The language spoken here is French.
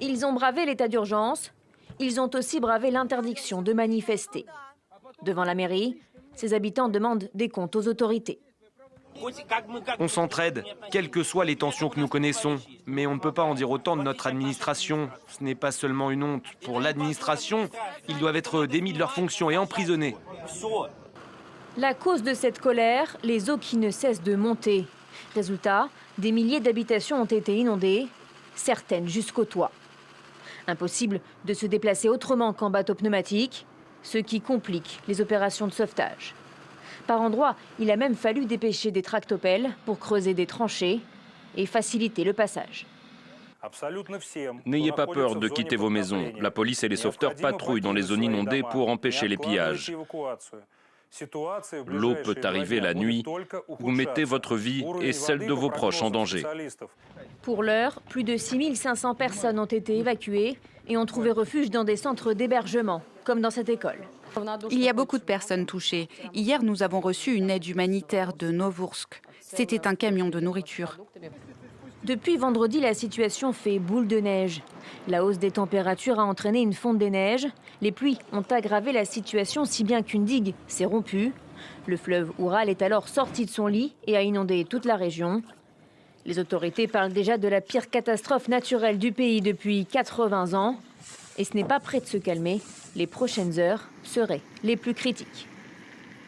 Ils ont bravé l'état d'urgence, ils ont aussi bravé l'interdiction de manifester. Devant la mairie, ces habitants demandent des comptes aux autorités. On s'entraide, quelles que soient les tensions que nous connaissons. Mais on ne peut pas en dire autant de notre administration. Ce n'est pas seulement une honte. Pour l'administration, ils doivent être démis de leurs fonctions et emprisonnés. La cause de cette colère, les eaux qui ne cessent de monter. Résultat, des milliers d'habitations ont été inondées, certaines jusqu'au toit. Impossible de se déplacer autrement qu'en bateau pneumatique, ce qui complique les opérations de sauvetage. Par endroits, il a même fallu dépêcher des tractopelles pour creuser des tranchées et faciliter le passage. N'ayez pas peur de quitter vos maisons. La police et les sauveteurs patrouillent dans les zones inondées pour empêcher les pillages. L'eau peut arriver la nuit. Vous mettez votre vie et celle de vos proches en danger. Pour l'heure, plus de 6500 personnes ont été évacuées et ont trouvé refuge dans des centres d'hébergement, comme dans cette école. Il y a beaucoup de personnes touchées. Hier, nous avons reçu une aide humanitaire de Novoursk. C'était un camion de nourriture. Depuis vendredi, la situation fait boule de neige. La hausse des températures a entraîné une fonte des neiges. Les pluies ont aggravé la situation si bien qu'une digue s'est rompue. Le fleuve Oural est alors sorti de son lit et a inondé toute la région. Les autorités parlent déjà de la pire catastrophe naturelle du pays depuis 80 ans. Et ce n'est pas près de se calmer. Les prochaines heures seraient les plus critiques.